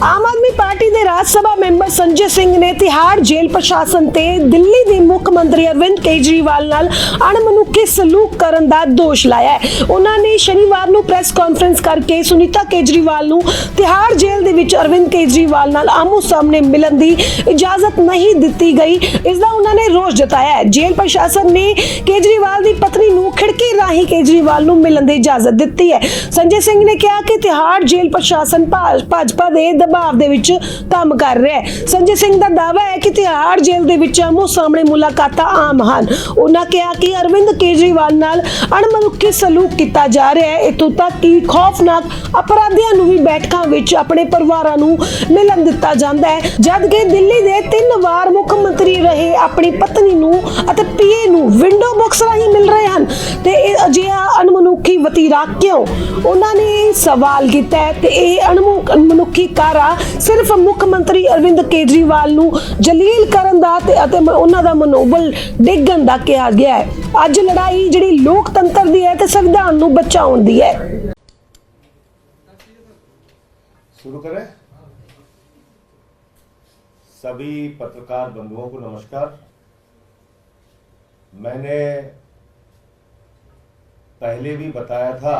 Aam Aadmi party ਦੇ ਰਾਜ ਸਭਾ member Sanjay Singh ਨੇ ਤਿਹਾੜ ਜੇਲ੍ਹ ਪ੍ਰਸ਼ਾਸਨ ਤੇ ਦਿੱਲੀ ਦੇ ਮੁੱਖ ਮੰਤਰੀ ਅਰਵਿੰਦ ਕੇਜਰੀਵਾਲ ਨਾਲ ਅਣਮਨੁੱਖੀ ਸਲੂਕ ਕਰਨ ਦਾ ਦੋਸ਼ ਲਾਇਆ ਹੈ। ਉਹਨਾਂ ਨੇ ਸ਼ਨੀਵਾਰ ਨੂੰ ਪ੍ਰੈਸ ਕਾਨਫਰੰਸ ਕਰਕੇ ਸੁਨੀਤਾ ਕੇਜਰੀਵਾਲ ਨੂੰ ਤਿਹਾੜ ਜੇਲ੍ਹ ਦੇ ਵਿੱਚ ਅਰਵਿੰਦ ਕੇਜਰੀਵਾਲ ਨਾਲ ਆਮੋ ਸਾਹਮਣੇ ਮਿਲਣ ਦੀ ਇਜਾਜ਼ਤ ਨਹੀਂ ਦਿੱਤੀ ਗਈ, ਇਸ ਦਾ ਉਹਨਾਂ ਨੇ ਰੋਸ ਜਤਾਇਆ ਹੈ। ਜੇਲ੍ਹ ਪ੍ਰਸ਼ਾਸਨ ਨੇ ਕੇਜਰੀਵਾਲ ਦੀ ਪਤਨੀ ਨੂੰ ਖਿੜਕੀ ਰਾਹੀਂ ਕੇਜਰੀਵਾਲ ਨੂੰ ਮਿਲਣ ਦੀ ਇਜਾਜ਼ਤ ਦਿੱਤੀ ਹੈ। ਸੰਜੇ ਸਿੰਘ ਨੇ ਕਿਹਾ ਕਿ ਤਿਹਾੜ ਜੇਲ੍ਹ ਪ੍ਰਸ਼ਾਸਨ ਭਾਜਪਾ ਦੇ ਦਬਾਅ ਦੇ ਵਿੱਚ ਕੰਮ ਕਰ ਰਿਹਾ ਹੈ। ਸੰਜੇ ਸਿੰਘ ਦਾ ਦਾਅਵਾ ਹੈ ਕਿ ਤਿਹਾੜ ਜੇਲ੍ਹ ਦੇ ਵਿੱਚ ਆਮੋ ਸਾਹਮਣੇ ਮੁਲਾਕਾਤਾਂ ਆਮ ਹਨ। ਉਹਨਾਂ ਕਿਹਾ ਕਿ ਅਰਵਿੰਦ ਕੇਜਰੀਵਾਲ ਨਾਲ ਅਣਮਨੁੱਖੀ ਸਲੂਕ ਕੀਤਾ ਜਾ ਰਿਹਾ ਹੈ। ਇੱਥੋਂ ਤੱਕ ਕਿ ਖੌਫਨਾਕ ਅਪਰਾਧੀਆਂ ਨੂੰ ਵੀ ਬੈਠਕਾਂ ਵਿੱਚ ਆਪਣੇ ਪਰਿਵਾਰਾਂ ਨੂੰ ਮਿਲਣ ਦਿੱਤਾ ਜਾਂਦਾ ਹੈ, ਜਦਕਿ ਦਿੱਲੀ ਦੇ 3 ਵਾਰ ਮੁੱਖ ਮੰਤਰੀ ਰਹੇ ਆਪਣੀ ਪਤਨੀ ਨੂੰ ਅਤੇ ਪੀਏ ਨੂੰ ਵਿੰਡੋ ਬਾਕਸ ਰਾਹੀਂ ਮਿਲ ਰਹੇ ਹਨ ਤੇ ਇਹ ਅਜਿਹਾ ਅਣਮਨੁੱਖੀ ਵਤੀਰਾ ਕਿਉਂ? ਉਹਨਾਂ ਨੇ ਸਵਾਲ ਕੀਤਾ ਹੈ ਤੇ ਇਹ ਅਣਮਨੁੱਖੀ ਕਾਰਾ ਸਿਰਫ ਮੁੱਖ ਮੰਤਰੀ ਅਰਵਿੰਦ ਕੇਜਰੀਵਾਲ ਨੂੰ ਜਲੀਲ ਕਰਨ ਦਾ ਅਤੇ ਉਹਨਾਂ ਦਾ ਮਨੋਬਲ ਡਿੱਗਣ ਦਾ ਕਿਹਾ ਗਿਆ ਹੈ। ਅੱਜ ਲੜਾਈ ਜਿਹੜੀ ਲੋਕਤੰਤਰ ਦੀ ਹੈ ਤੇ ਸੰਵਿਧਾਨ ਨੂੰ ਬਚਾਉਣ ਦੀ ਹੈ। शुरू करें। सभी पत्रकार बंधुओं को नमस्कार। मैंने पहले भी बताया था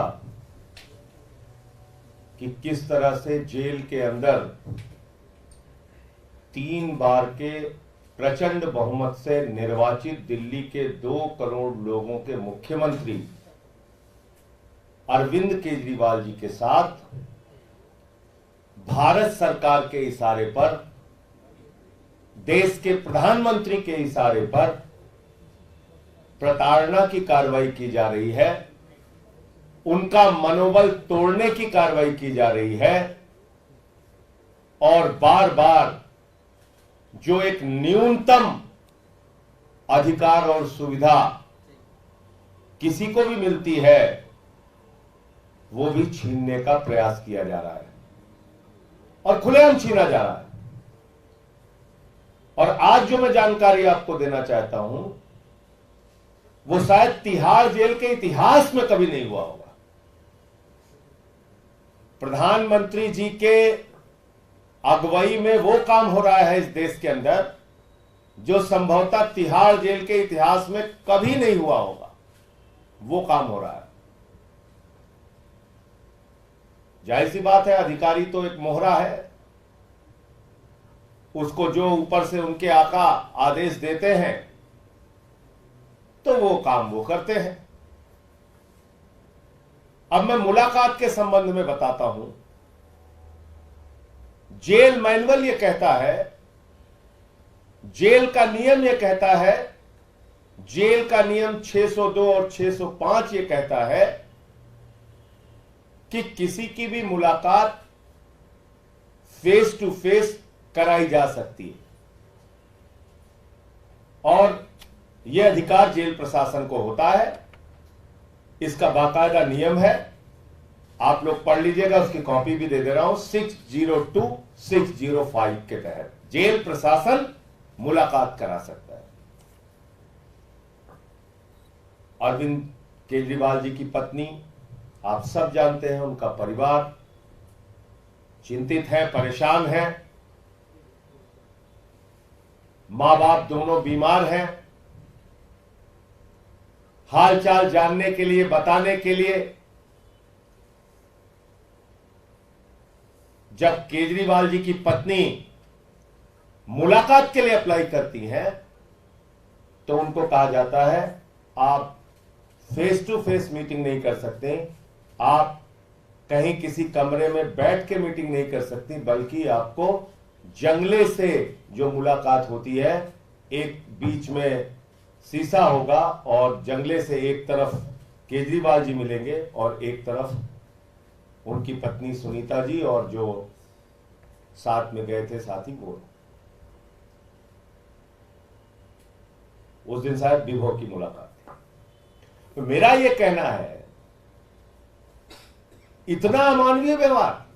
कि किस तरह से जेल के अंदर 3 बार के प्रचंड बहुमत से निर्वाचित दिल्ली के 2 करोड़ लोगों के मुख्यमंत्री अरविंद केजरीवाल जी के साथ भारत सरकार के इशारे पर, देश के प्रधानमंत्री के इशारे पर प्रताड़ना की कार्रवाई की जा रही है, उनका मनोबल तोड़ने की कार्रवाई की जा रही है और बार बार जो एक न्यूनतम अधिकार और सुविधा किसी को भी मिलती है वो भी छीनने का प्रयास किया जा रहा है और खुलेआम छीना जा रहा है। और आज जो मैं जानकारी आपको देना चाहता हूं वो शायद तिहाड़ जेल के इतिहास में कभी नहीं हुआ होगा। प्रधानमंत्री जी के अगुवाई में वो काम हो रहा है इस देश के अंदर जो संभवतः तिहाड़ जेल के इतिहास में कभी नहीं हुआ होगा, वो काम हो रहा है। जाहिर सी बात है, अधिकारी तो एक मोहरा है, उसको जो ऊपर से उनके आका आदेश देते हैं तो वो काम वो करते हैं। अब मैं मुलाकात के संबंध में बताता हूं। जेल मैनुअल ये कहता है, जेल का नियम ये कहता है, जेल का नियम 602 और 605 ये कहता है कि किसी की भी मुलाकात फेस टू फेस कराई जा सकती है और यह अधिकार जेल प्रशासन को होता है। इसका बाकायदा नियम है, आप लोग पढ़ लीजिएगा, उसकी कॉपी भी दे रहा हूं। 602, 605 के तहत जेल प्रशासन मुलाकात करा सकता है। अरविंद केजरीवाल जी की पत्नी आप सब जानते हैं, उनका परिवार चिंतित है, परेशान है, मां बाप दोनों बीमार हैं। हालचाल जानने के लिए, बताने के लिए जब केजरीवाल जी की पत्नी मुलाकात के लिए अप्लाई करती हैं तो उनको कहा जाता है आप फेस टू फेस मीटिंग नहीं कर सकते, आप कहीं किसी कमरे में बैठ के मीटिंग नहीं कर सकती, बल्कि आपको जंगले से जो मुलाकात होती है, एक बीच में शीशा होगा और जंगले से एक तरफ केजरीवाल जी मिलेंगे और एक तरफ उनकी पत्नी सुनीता जी और जो साथ में गए थे साथी वो। उस दिन शायद विभो की मुलाकात थी। तो मेरा ये कहना है, इतना अमानवीय व्यवहार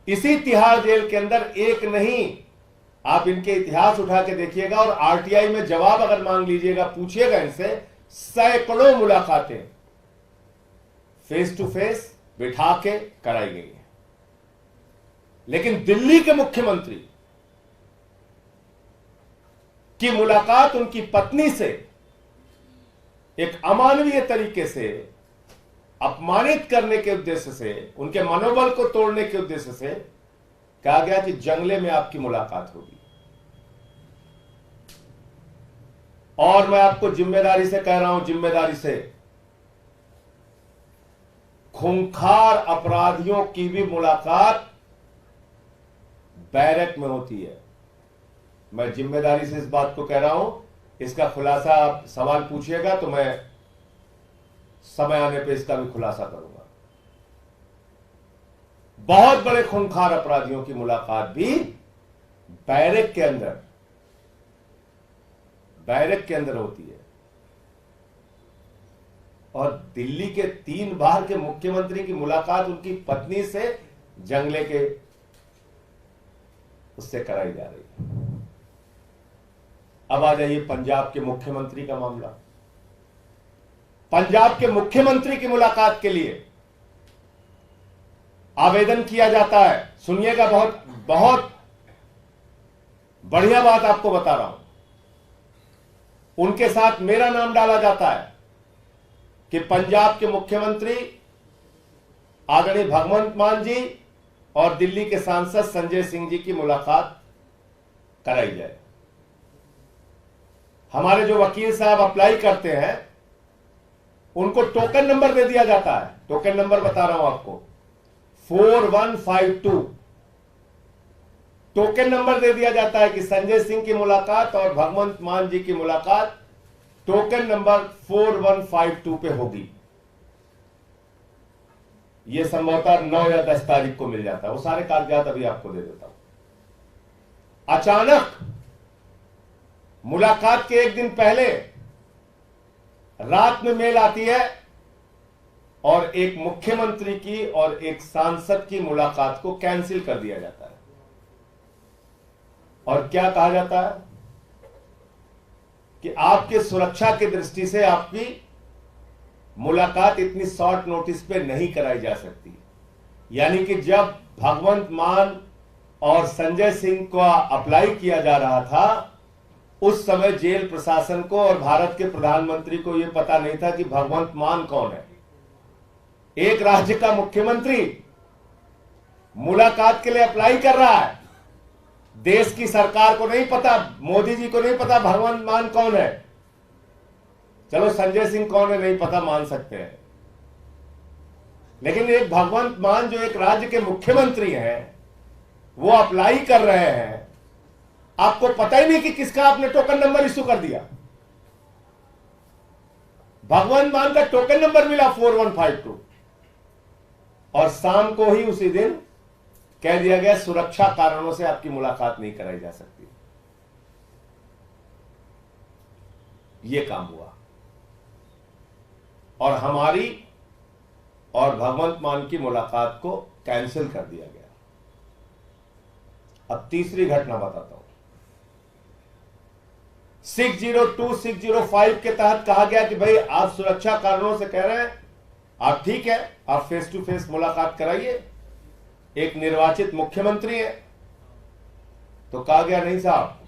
इसी तिहाड़ जेल के अंदर एक नहीं, आप इनके इतिहास उठा के देखिएगा और आरटीआई में जवाब अगर मांग लीजिएगा, पूछिएगा इनसे, सैकड़ों मुलाकातें फेस टू फेस बिठा के कराई गई है। लेकिन दिल्ली के मुख्यमंत्री की मुलाकात उनकी पत्नी से एक अमानवीय तरीके से अपमानित करने के उद्देश्य से, उनके मनोबल को तोड़ने के उद्देश्य से कहा गया कि जंगले में आपकी मुलाकात होगी। और मैं आपको जिम्मेदारी से कह रहा हूं, जिम्मेदारी से, खूंखार अपराधियों की भी मुलाकात बैरक में होती है। मैं जिम्मेदारी से इस बात को कह रहा हूं। इसका खुलासा आप सवाल पूछिएगा तो मैं समय आने पे इसका भी खुलासा करूंगा। बहुत बड़े खूंखार अपराधियों की मुलाकात भी बैरक के अंदर होती है। और दिल्ली के 3 बार के मुख्यमंत्री की मुलाकात उनकी पत्नी से जंगले के उससे कराई जा रही है। अब आ जाइए पंजाब के मुख्यमंत्री का मामला। पंजाब के मुख्यमंत्री की मुलाकात के लिए आवेदन किया जाता है। सुनिएगा, बहुत बहुत बढ़िया बात आपको बता रहा हूं। उनके साथ मेरा नाम डाला जाता है कि पंजाब के मुख्यमंत्री आदरणीय भगवंत मान जी और दिल्ली के सांसद संजय सिंह जी की मुलाकात कराई जाए। हमारे जो वकील साहब अप्लाई करते हैं उनको टोकन नंबर दे दिया जाता है। टोकन नंबर बता रहा हूं आपको, 4152 टोकन नंबर दे दिया जाता है कि संजय सिंह की मुलाकात और भगवंत मान जी की मुलाकात टोकन नंबर 4152 पे होगी। यह संभवतः 9 या 10 तारीख को मिल जाता है। वो सारे कागजात अभी आपको दे देता हूं। अचानक मुलाकात के एक दिन पहले रात में मेल आती है और एक मुख्यमंत्री की और एक सांसद की मुलाकात को कैंसिल कर दिया जाता है। और क्या कहा जाता है कि आपके सुरक्षा की दृष्टि से आपकी मुलाकात इतनी शॉर्ट नोटिस पे नहीं कराई जा सकती। यानी कि जब भगवंत मान और संजय सिंह को अप्लाई किया जा रहा था, उस समय जेल प्रशासन को और भारत के प्रधानमंत्री को यह पता नहीं था कि भगवंत मान कौन है। एक राज्य का मुख्यमंत्री मुलाकात के लिए अप्लाई कर रहा है। देश की सरकार को नहीं पता, मोदी जी को नहीं पता भगवंत मान कौन है। चलो संजय सिंह कौन है नहीं पता, मान सकते हैं, लेकिन एक भगवंत मान जो एक राज्य के मुख्यमंत्री हैं, वो अप्लाई कर रहे हैं। आपको पता ही नहीं कि किसका आपने टोकन नंबर इश्यू कर दिया। भगवंत मान का टोकन नंबर मिला 4152 और शाम को ही उसी दिन कह दिया गया सुरक्षा कारणों से आपकी मुलाकात नहीं कराई जा सकती। यह काम हुआ और हमारी और भगवंत मान की मुलाकात को कैंसिल कर दिया गया। अब तीसरी घटना बताता हूं। 602, 605 के तहत कहा गया कि भाई आप सुरक्षा कारणों से कह रहे हैं, आप ठीक है, आप फेस टू फेस मुलाकात कराइए। एक निर्वाचित मुख्यमंत्री है। तो कहा गया नहीं साहब,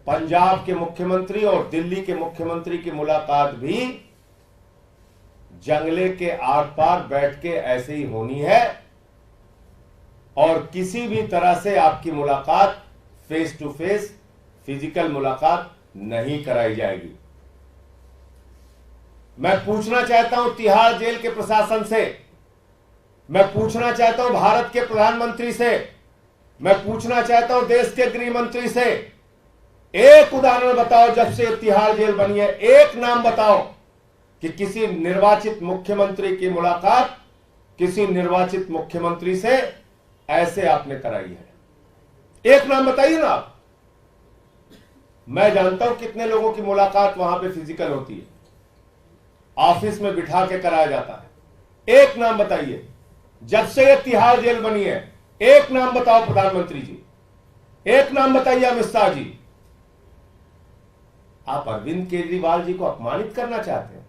पंजाब के मुख्यमंत्री और दिल्ली के मुख्यमंत्री की मुलाकात भी जंगले के आर पार बैठ के ऐसे ही होनी है और किसी भी तरह से आपकी मुलाकात फेस टू फेस फिजिकल मुलाकात नहीं कराई जाएगी। मैं पूछना चाहता हूं तिहाड़ जेल के प्रशासन से, मैं पूछना चाहता हूं भारत के प्रधानमंत्री से, मैं पूछना चाहता हूं देश के गृह मंत्री से, एक उदाहरण बताओ जब से तिहाड़ जेल बनी है, एक नाम बताओ कि किसी निर्वाचित मुख्यमंत्री की मुलाकात किसी निर्वाचित मुख्यमंत्री से ऐसे आपने कराई है। एक नाम बताइए ना आप। मैं जानता हूं कितने लोगों की मुलाकात वहां पे फिजिकल होती है, ऑफिस में बिठा के कराया जाता है। एक नाम बताइए जब से ये तिहाड़ जेल बनी है, एक नाम बताओ प्रधानमंत्री जी, एक नाम बताइए अमित शाह जी। आप अरविंद केजरीवाल जी को अपमानित करना चाहते हैं,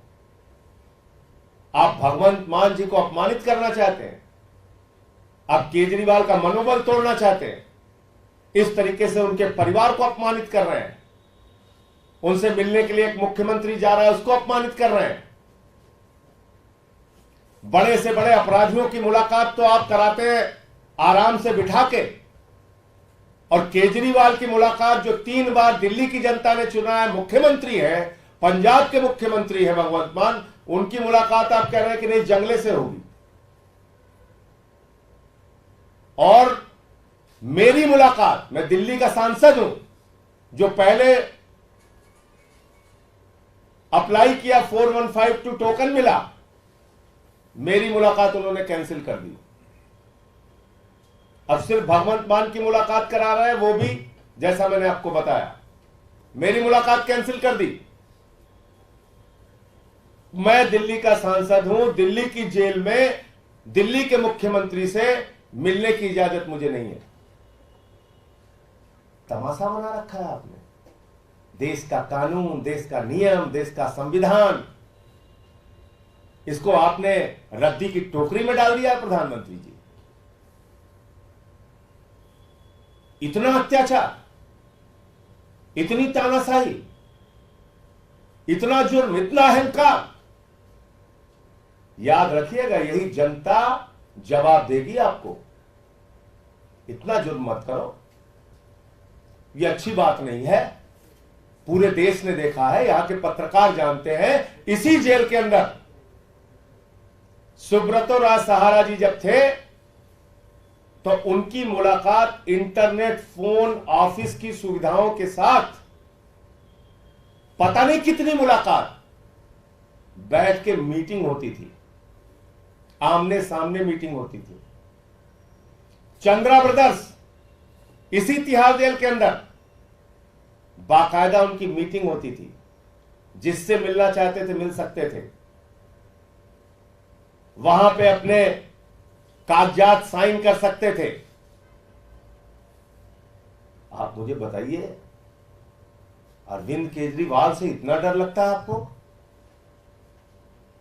आप भगवंत मान जी को अपमानित करना चाहते हैं, अब केजरीवाल का मनोबल तोड़ना चाहते हैं, इस तरीके से उनके परिवार को अपमानित कर रहे हैं, उनसे मिलने के लिए एक मुख्यमंत्री जा रहा है उसको अपमानित कर रहे हैं। बड़े से बड़े अपराधियों की मुलाकात तो आप कराते हैं आराम से बिठा के, और केजरीवाल की मुलाकात जो 3 बार दिल्ली की जनता ने चुना है, मुख्यमंत्री है, पंजाब के मुख्यमंत्री है भगवंत मान, उनकी मुलाकात आप कह रहे हैं कि नहीं जंगले से होगी। और मेरी मुलाकात, मैं दिल्ली का सांसद हूं, जो पहले अप्लाई किया 4152 टोकन मिला, मेरी मुलाकात उन्होंने कैंसिल कर दी। अब सिर्फ भगवंत मान की मुलाकात करा रहे हैं, वो भी जैसा मैंने आपको बताया, मेरी मुलाकात कैंसिल कर दी। मैं दिल्ली का सांसद हूं, दिल्ली की जेल में दिल्ली के मुख्यमंत्री से मिलने की इजाजत मुझे नहीं है। तमाशा बना रखा है आपने। देश का कानून, देश का नियम, देश का संविधान, इसको आपने रद्दी की टोकरी में डाल दिया प्रधानमंत्री जी। इतना अत्याचार, इतनी तानाशाही, इतना जुर्म, इतना अहंकार, याद रखिएगा यही जनता जवाब देगी आपको। इतना जुर्म मत करो, ये अच्छी बात नहीं है। पूरे देश ने देखा है, यहां के पत्रकार जानते हैं, इसी जेल के अंदर सुब्रतो राय सहारा जी जब थे तो उनकी मुलाकात इंटरनेट, फोन, ऑफिस की सुविधाओं के साथ, पता नहीं कितनी मुलाकात, बैठ के मीटिंग होती थी, आमने सामने मीटिंग होती थी। चंद्रा ब्रदर्स इसी तिहाड़ जेल के अंदर बाकायदा उनकी मीटिंग होती थी, जिससे मिलना चाहते थे मिल सकते थे, वहां पे अपने कागजात साइन कर सकते थे। आप मुझे बताइए, अरविंद केजरीवाल से इतना डर लगता है आपको?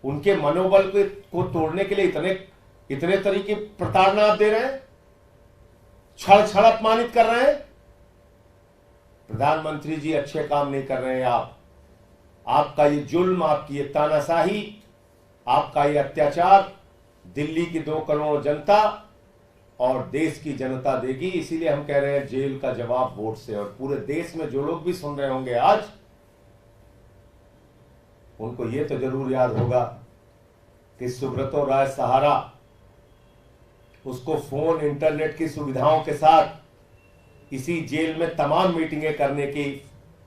उनके मनोबल को तोड़ने के लिए इतने तरीके प्रताड़ना आप दे रहे हैं, छड़ छड़ अपमानित कर रहे हैं। प्रधानमंत्री जी अच्छे काम नहीं कर रहे हैं आप। आपका ये जुल्म, आपकी ये तानाशाही, आपका ये अत्याचार दिल्ली की 2 करोड़ जनता और देश की जनता देगी। इसीलिए हम कह रहे हैं जेल का जवाब वोट से। और पूरे देश में जो लोग भी सुन रहे होंगे आज, उनको ये तो जरूर याद होगा कि सुब्रतो राय सहारा, उसको फोन, इंटरनेट की सुविधाओं के साथ इसी जेल में तमाम मीटिंगें करने की,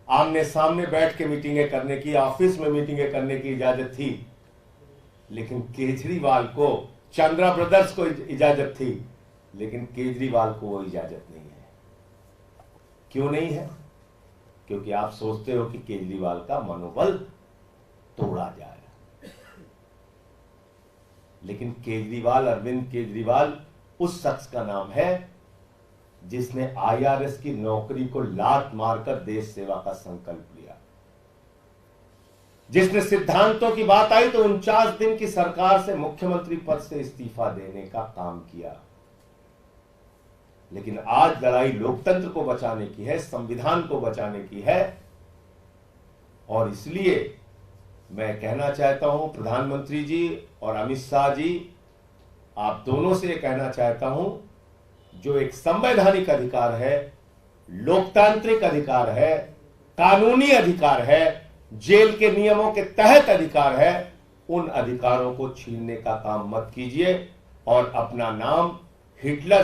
आमने सामने बैठ के मीटिंगें करने की, ऑफिस में मीटिंगें करने की इजाजत थी। लेकिन केजरीवाल को, चंद्रा ब्रदर्स को इजाजत थी, लेकिन केजरीवाल को वो इजाजत नहीं है। क्यों नहीं है? क्योंकि आप सोचते हो कि केजरीवाल का मनोबल तोड़ा जाए। लेकिन केजरीवाल, अरविंद केजरीवाल उस शख्स का नाम है जिसने IRS की नौकरी को लात मारकर देश सेवा का संकल्प लिया, जिसने सिद्धांतों की बात आई तो 49 दिन की सरकार से मुख्यमंत्री पद से इस्तीफा देने का काम किया। लेकिन आज लड़ाई लोकतंत्र को बचाने की है, संविधान को बचाने की है। और इसलिए मैं कहना चाहता हूं प्रधानमंत्री जी और अमित शाह जी, आप दोनों से कहना चाहता हूं, जो एक संवैधानिक अधिकार है, लोकतांत्रिक अधिकार है, कानूनी अधिकार है, जेल के नियमों के तहत अधिकार है, उन अधिकारों को छीनने का काम मत कीजिए और अपना नाम हिटलर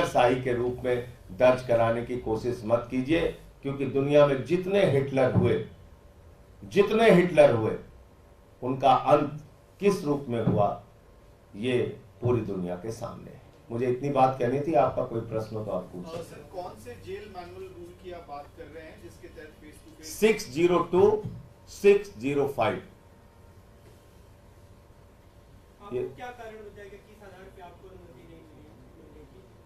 शाही के रूप में दर्ज कराने की कोशिश मत कीजिए। क्योंकि दुनिया में जितने हिटलर हुए उनका अंत किस रूप में हुआ, ये पूरी दुनिया के सामने है। मुझे इतनी बात कहनी थी। आपका कोई प्रश्न हो तो आप पूछ सकते हैं। कौन से जेल मैनुअल रूल की आप बात कर रहे हैं जिसके तहत फेस टू फेस 602, 605। आपको क्या कारण बताएगा किस आधार पे आपको अनुमति नहीं मिली?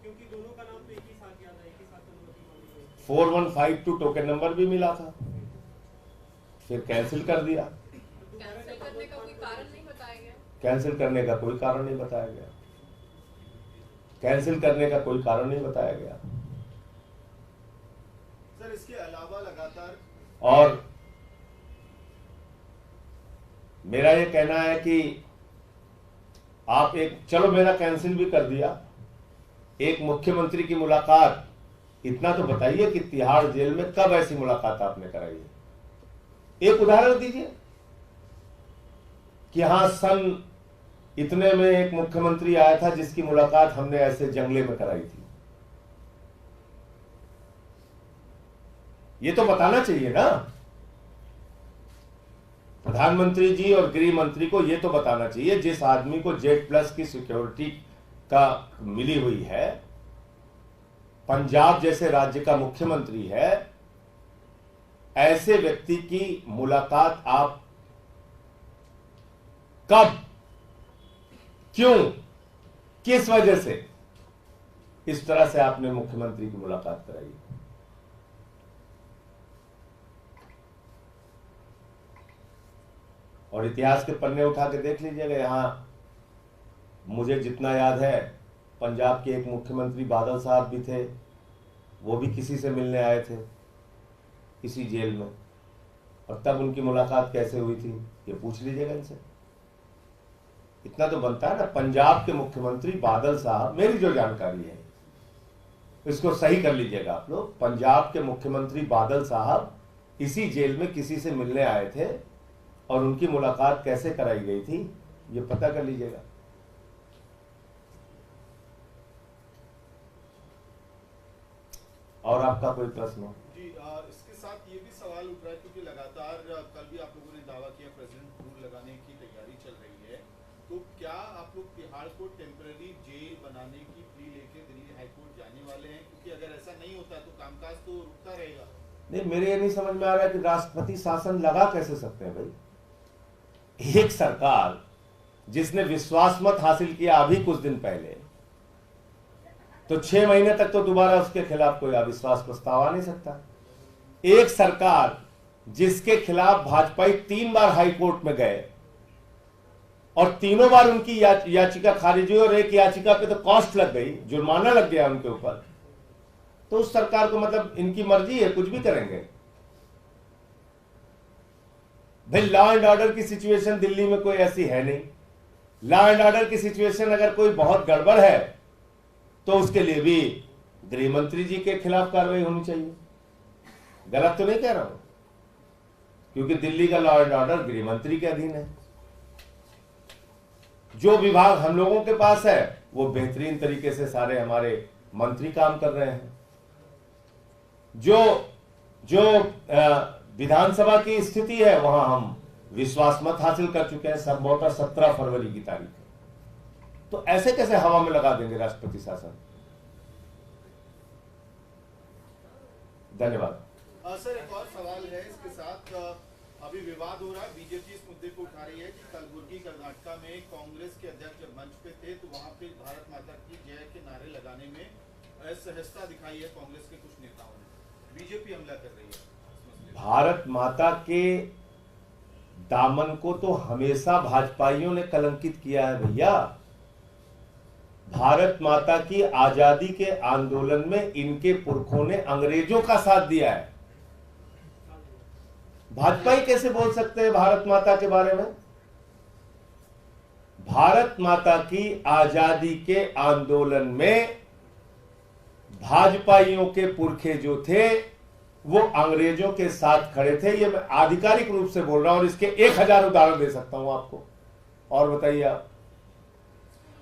क्योंकि दोनों का नाम तो एक ही साथ याद है, एक ही साथ अनुमति मांगी गई। 4152 टोकन नंबर भी मिला था, फिर कैंसिल कर दिया। कैंसिल करने का कोई कारण नहीं बताया गया। कैंसिल करने का कोई कारण नहीं बताया गया। कैंसिल करने का कोई कारण नहीं बताया गया। सर इसके अलावा लगातार और मेरा ये कहना है कि आप चलो मेरा कैंसिल भी कर दिया, एक मुख्यमंत्री की मुलाकात, इतना तो बताइए कि तिहाड़ जेल में कब ऐसी मुलाकात आपने कराई है? एक उदाहरण दीजिए कि हां सन इतने में एक मुख्यमंत्री आया था जिसकी मुलाकात हमने ऐसे जंगले में कराई थी। ये तो बताना चाहिए ना प्रधानमंत्री जी और गृह मंत्री को, ये तो बताना चाहिए जिस आदमी को जेड प्लस की सिक्योरिटी का मिली हुई है, पंजाब जैसे राज्य का मुख्यमंत्री है, ऐसे व्यक्ति की मुलाकात आप कब, क्यों, किस वजह से इस तरह से आपने मुख्यमंत्री की मुलाकात कराई? और इतिहास के पन्ने उठा के देख लीजिएगा। यहां मुझे जितना याद है पंजाब के एक मुख्यमंत्री बादल साहब भी थे, वो भी किसी से मिलने आए थे इसी जेल में, और तब उनकी मुलाकात कैसे हुई थी ये पूछ लीजिएगा इनसे। इतना तो बनता है ना। पंजाब के मुख्यमंत्री बादल साहब, मेरी जो जानकारी है इसको सही कर लीजिएगा आप लोग, पंजाब के मुख्यमंत्री बादल साहब इसी जेल में किसी से मिलने आए थे और उनकी मुलाकात कैसे कराई गई थी ये पता कर लीजिएगा। और आपका कोई प्रश्न हो? जी इसके साथ ये भी सवाल उठ रहा है क्योंकि लगातार कल भी आप लोगों ने दावा किया प्रेसिडेंट रूल लगाने की तैयारी चल रही है, तो क्या आप लोग तिहाड़ को टेम्पररी जेल बनाने की प्ली लेके दिल्ली हाईकोर्ट जाने वाले हैं? क्योंकि अगर ऐसा नहीं होता तो कामकाज तो रुकता रहेगा। नहीं, मेरे ये नहीं समझ में आ रहा है कि राष्ट्रपति शासन लगा कैसे सकते हैं भाई। एक सरकार जिसने विश्वास मत हासिल किया अभी कुछ दिन पहले, तो 6 महीने तक तो दोबारा उसके खिलाफ कोई अविश्वास प्रस्ताव आ नहीं सकता। एक सरकार जिसके खिलाफ भाजपाई 3 बार हाई कोर्ट में गए और तीनों बार उनकी याचिका खारिज हुई और एक याचिका पे तो कॉस्ट लग गई, जुर्माना लग गया उनके ऊपर, तो उस सरकार को मतलब इनकी मर्जी है, कुछ भी करेंगे भाई। लॉ एंड ऑर्डर की सिचुएशन दिल्ली में कोई ऐसी है नहीं। लॉ एंड ऑर्डर की सिचुएशन अगर कोई बहुत गड़बड़ है तो उसके लिए भी गृह मंत्री जी के खिलाफ कार्रवाई होनी चाहिए। गलत तो नहीं कह रहा हूं, क्योंकि दिल्ली का लॉ एंड ऑर्डर गृह मंत्री के अधीन है। जो विभाग हम लोगों के पास है वो बेहतरीन तरीके से सारे हमारे मंत्री काम कर रहे हैं। जो विधानसभा की स्थिति है वहां हम विश्वास मत हासिल कर चुके हैं, संभवतः 17 फरवरी की तारीख है। तो ऐसे कैसे हवा में लगा देंगे राष्ट्रपति शासन? धन्यवाद। सर एक और सवाल है इसके साथ, अभी विवाद हो रहा है, बीजेपी इस मुद्दे को उठा रही है कि कलबुर्गी कर्नाटका में कांग्रेस के अध्यक्ष जब मंच पे थे तो वहां पे भारत माता की जय के नारे लगाने में असहजता दिखाई है कांग्रेस के कुछ नेताओं ने, बीजेपी हमला कर रही है। भारत माता के दामन को तो हमेशा भाजपाइयों ने कलंकित किया है भैया। भारत माता की आजादी के आंदोलन में इनके पुरखों ने अंग्रेजों का साथ दिया है। भाजपाई कैसे बोल सकते हैं भारत माता के बारे में? भारत माता की आजादी के आंदोलन में भाजपाइयों के पुरखे जो थे वो अंग्रेजों के साथ खड़े थे। ये मैं आधिकारिक रूप से बोल रहा हूं और इसके 1000 उदाहरण दे सकता हूं आपको। और बताइए आप,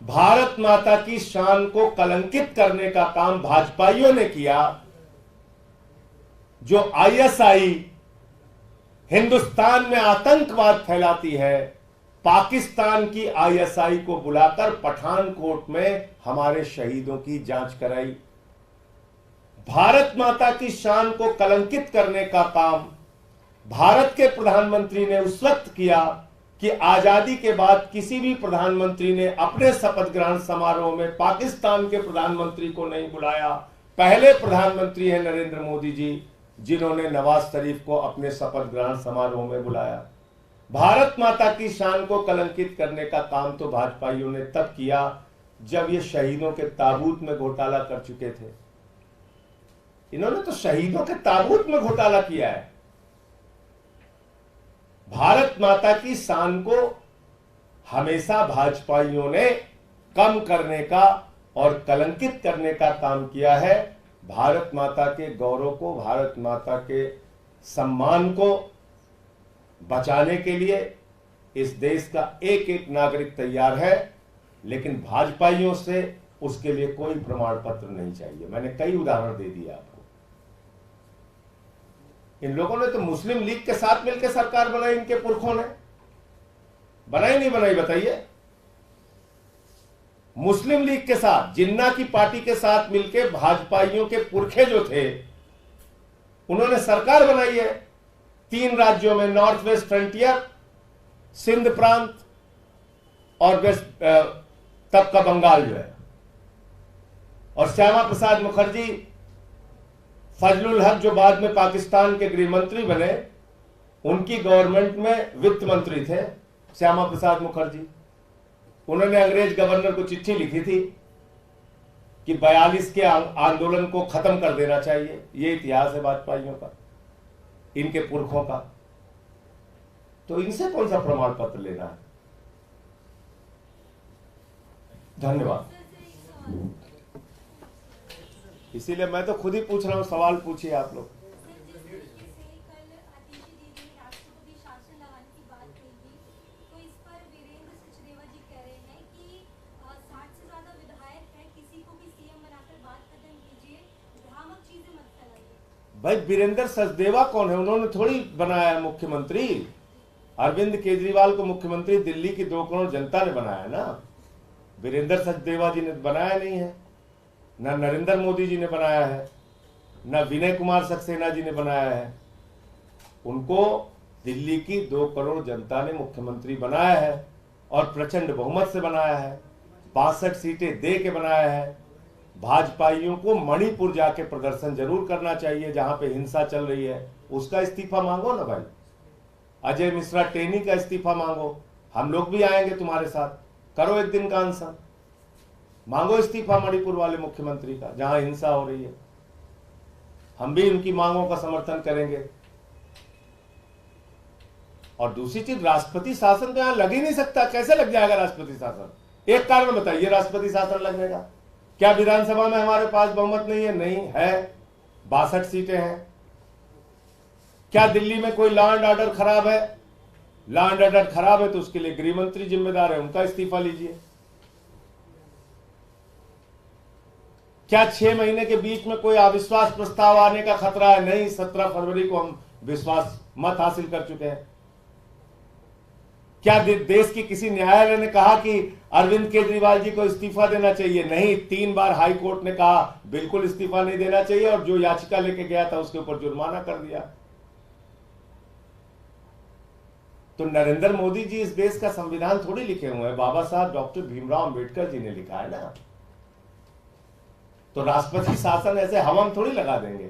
भारत माता की शान को कलंकित करने का काम भाजपाइयों ने किया। जो आईएसआई हिंदुस्तान में आतंकवाद फैलाती है, पाकिस्तान की आईएसआई को बुलाकर पठानकोट में हमारे शहीदों की जांच कराई। भारत माता की शान को कलंकित करने का काम भारत के प्रधानमंत्री ने उस वक्त किया कि आजादी के बाद किसी भी प्रधानमंत्री ने अपने शपथ ग्रहण समारोह में पाकिस्तान के प्रधानमंत्री को नहीं बुलाया। पहले प्रधानमंत्री हैं नरेंद्र मोदी जी जिन्होंने नवाज शरीफ को अपने शपथ ग्रहण समारोह में बुलाया। भारत माता की शान को कलंकित करने का काम तो भाजपाइयों ने तब किया जब ये शहीदों के ताबूत में घोटाला कर चुके थे। इन्होंने तो शहीदों के ताबूत में घोटाला किया है। भारत माता की शान को हमेशा भाजपाइयों ने कम करने का और कलंकित करने का काम किया है। भारत माता के गौरव को, भारत माता के सम्मान को बचाने के लिए इस देश का एक एक नागरिक तैयार है, लेकिन भाजपाइयों से उसके लिए कोई प्रमाण पत्र नहीं चाहिए। मैंने कई उदाहरण दे दिए आपको। इन लोगों ने तो मुस्लिम लीग के साथ मिलकर सरकार बनाई, इनके पुरखों ने बनाई नहीं बनाई बताइए? मुस्लिम लीग के साथ, जिन्ना की पार्टी के साथ मिलकर भाजपाइयों के पुरखे जो थे उन्होंने सरकार बनाई है 3 राज्यों में, नॉर्थ वेस्ट फ्रंटियर, सिंध प्रांत और वेस्ट तब का बंगाल जो है। और श्यामा प्रसाद मुखर्जी, फजलुल हक जो बाद में पाकिस्तान के गृह मंत्री बने, उनकी गवर्नमेंट में वित्त मंत्री थे श्यामा प्रसाद मुखर्जी। उन्होंने अंग्रेज गवर्नर को चिट्ठी लिखी थी कि 42 के आंदोलन को खत्म कर देना चाहिए। ये इतिहास है भाजपाइयों का, इनके पुरखों का। तो इनसे कौन सा प्रमाण पत्र लेना है? धन्यवाद। इसीलिए मैं तो खुद ही पूछ रहा हूं, सवाल पूछिए आप लोग। भाई वीरेंद्र सचदेवा कौन है? उन्होंने थोड़ी बनाया है मुख्यमंत्री। अरविंद केजरीवाल को मुख्यमंत्री दिल्ली की 2 करोड़ जनता ने बनाया ना। वीरेंद्र सचदेवा जी ने बनाया नहीं है, न नरेंद्र मोदी जी ने बनाया है, न विनय कुमार सक्सेना जी ने बनाया है। उनको दिल्ली की 2 करोड़ जनता ने मुख्यमंत्री बनाया है और प्रचंड बहुमत से बनाया है। 62 सीटें दे के बनाया है। भाजपाइयों को मणिपुर जाके प्रदर्शन जरूर करना चाहिए, जहां पे हिंसा चल रही है। उसका इस्तीफा मांगो ना भाई। अजय मिश्रा टेनी का इस्तीफा मांगो, हम लोग भी आएंगे तुम्हारे साथ। करो एक दिन का अनशन, मांगो इस्तीफा मणिपुर वाले मुख्यमंत्री का, जहां हिंसा हो रही है। हम भी उनकी मांगों का समर्थन करेंगे। और दूसरी चीज, राष्ट्रपति शासन तो यहां लग ही नहीं सकता। कैसे लग जाएगा राष्ट्रपति शासन? एक कारण बताइए राष्ट्रपति शासन लगने का। क्या विधानसभा में हमारे पास बहुमत नहीं है? नहीं है, 62 सीटें हैं। क्या दिल्ली में कोई लॉ एंड ऑर्डर खराब है? लॉ एंड ऑर्डर खराब है तो उसके लिए गृह मंत्री जिम्मेदार है, उनका इस्तीफा लीजिए। क्या 6 महीने के बीच में कोई अविश्वास प्रस्ताव आने का खतरा है? नहीं, 17 फरवरी को हम विश्वास मत हासिल कर चुके हैं। क्या देश की किसी न्यायालय ने कहा कि अरविंद केजरीवाल जी को इस्तीफा देना चाहिए? नहीं, 3 बार हाई कोर्ट ने कहा बिल्कुल इस्तीफा नहीं देना चाहिए, और जो याचिका लेके गया था उसके ऊपर जुर्माना कर दिया। तो नरेंद्र मोदी जी इस देश का संविधान थोड़ी लिखे हुए हैं, बाबा साहब डॉक्टर भीमराव अंबेडकर जी ने लिखा है ना। तो राष्ट्रपति शासन ऐसे हवा में थोड़ी लगा देंगे।